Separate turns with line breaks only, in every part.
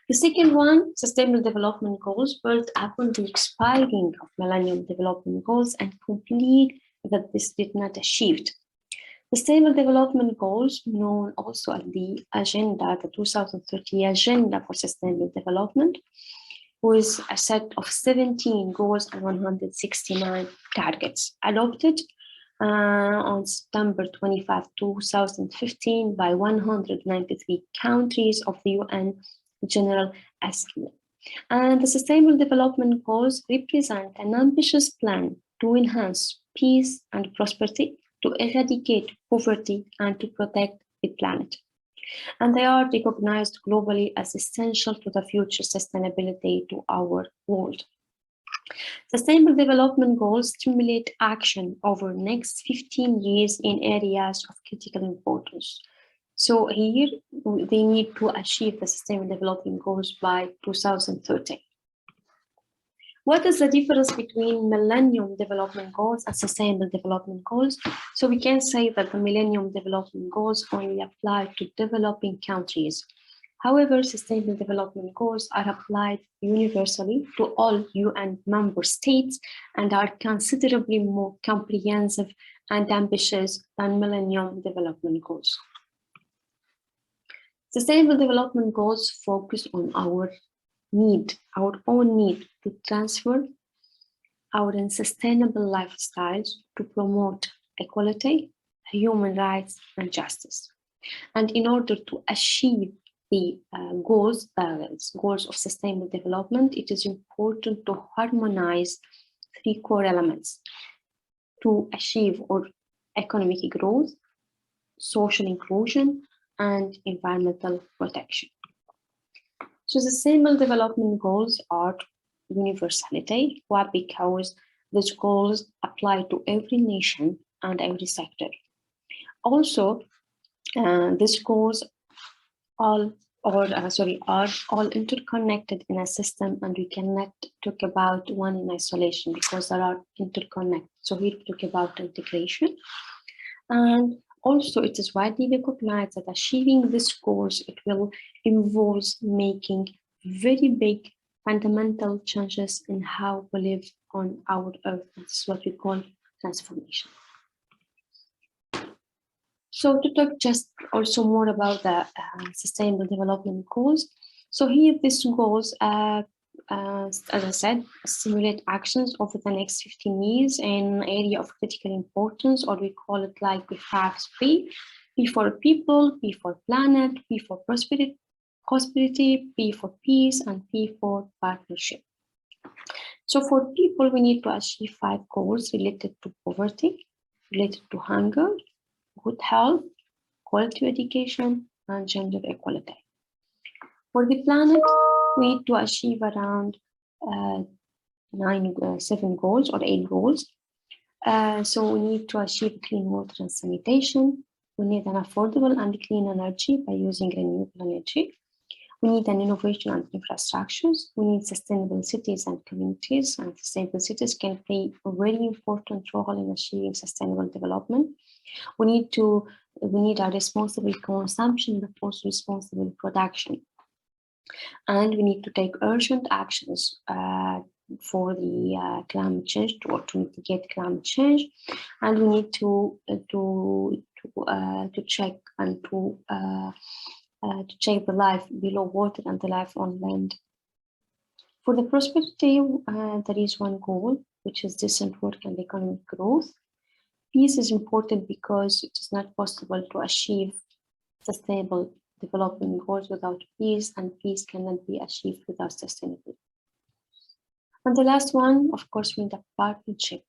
The second one, Sustainable Development Goals, built upon the expiring of Millennium Development Goals and complete that this did not achieved. Sustainable Development Goals, known also as the Agenda, the 2030 Agenda for Sustainable Development, with a set of 17 goals and 169 targets, adopted on September 25, 2015 by 193 countries of the UN General Assembly. And the Sustainable Development Goals represent an ambitious plan to enhance peace and prosperity, to eradicate poverty, and to protect the planet. And they are recognized globally as essential to the future sustainability to our world. Sustainable Development Goals stimulate action over the next 15 years in areas of critical importance. So here, they need to achieve the Sustainable Development Goals by 2030. What is the difference between Millennium Development Goals and Sustainable Development Goals? So we can say that the Millennium Development Goals only apply to developing countries. However, Sustainable Development Goals are applied universally to all UN member states and are considerably more comprehensive and ambitious than Millennium Development Goals. Sustainable Development Goals focus on our own need to transfer our unsustainable lifestyles to promote equality, human rights, and justice. And in order to achieve the goals of sustainable development, it is important to harmonize three core elements to achieve economic growth, social inclusion, and environmental protection. So the Sustainable Development Goals are universality. Why? Because these goals apply to every nation and every sector. Also, these goals are all interconnected in a system, and we cannot talk about one in isolation because they are interconnected. So here we talk about integration. And also, it is widely recognized that achieving these goals, it will involve making very big fundamental changes in how we live on our Earth. This is what we call transformation. So to talk just also more about the Sustainable Development Goals. So here these goals, as I said, stimulate actions over the next 15 years in area of critical importance, or we call it like we have P. P for people, P for planet, P for prosperity, P for peace, and P for partnership. So for people, we need to achieve 5 goals related to poverty, related to hunger, good health, quality education, and gender equality. For the planet, we need to achieve around 7 goals or 8 goals. So we need to achieve clean water and sanitation. We need an affordable and clean energy by using renewable energy. We need an innovation and infrastructures. We need sustainable cities and communities, and sustainable cities can play a very important role in achieving sustainable development. We need a responsible consumption, but also responsible production. And we need to take urgent actions for the climate change to mitigate climate change. And we need to check and to check the life below water and the life on land. For the prosperity, there is one goal, which is decent work and economic growth. Peace is important because it is not possible to achieve sustainable development goals without peace, and peace cannot be achieved without sustainability. And the last one, of course, we need a partnership.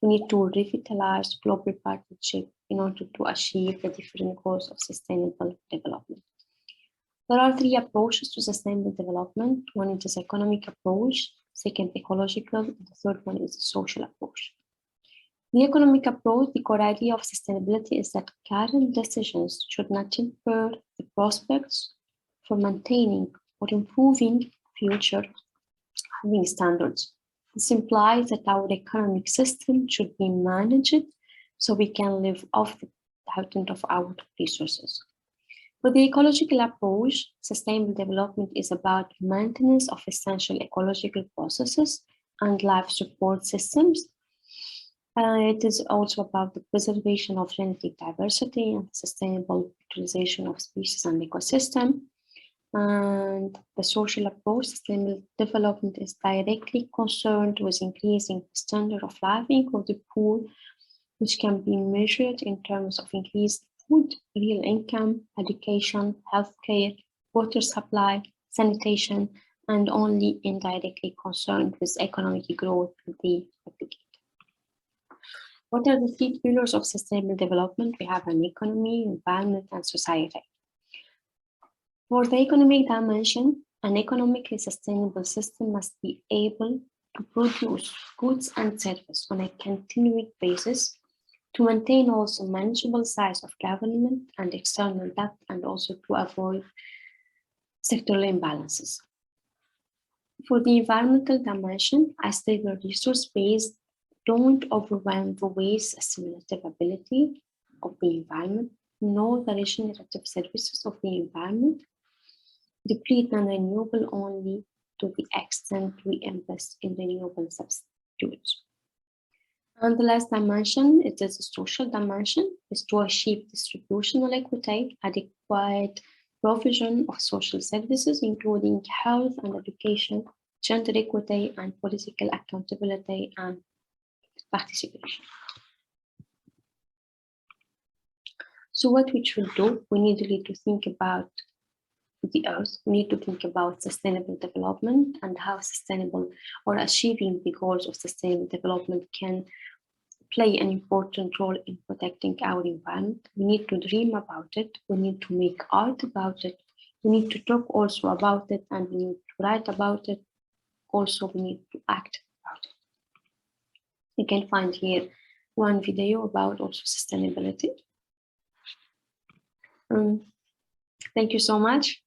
We need to revitalize global partnership in order to achieve the different goals of sustainable development. There are 3 approaches to sustainable development. One is economic approach, second ecological, and the third one is a social approach. The economic approach, the core idea of sustainability is that current decisions should not impair the prospects for maintaining or improving future living standards. This implies that our economic system should be managed so we can live off the patent of our resources. For the ecological approach, sustainable development is about maintenance of essential ecological processes and life support systems. It is also about the preservation of genetic diversity and sustainable utilization of species and ecosystem. And the social approach, sustainable development, is directly concerned with increasing the standard of living of the poor, which can be measured in terms of increased food, real income, education, healthcare, water supply, sanitation, and only indirectly concerned with economic growth and the replicate. What are the three pillars of sustainable development? We have an economy, environment, and society. For the economic dimension, an economically sustainable system must be able to produce goods and services on a continuing basis, to maintain also manageable size of government and external debt, and also to avoid sectoral imbalances. For the environmental dimension, a stable resource base don't overwhelm the waste assimilative ability of the environment, nor the regenerative services of the environment, deplete non-renewable only to the extent we invest in renewable substitutes. And the last dimension, it is a social dimension, is to achieve distributional equity, adequate provision of social services, including health and education, gender equity, and political accountability and participation. So what we should do, we need really to think about the earth, we need to think about sustainable development and how sustainable or achieving the goals of sustainable development can play an important role in protecting our environment. We need to dream about it, we need to make art about it, we need to talk also about it, and we need to write about it. Also, we need to act about it. You can find here one video about also sustainability. Thank you so much.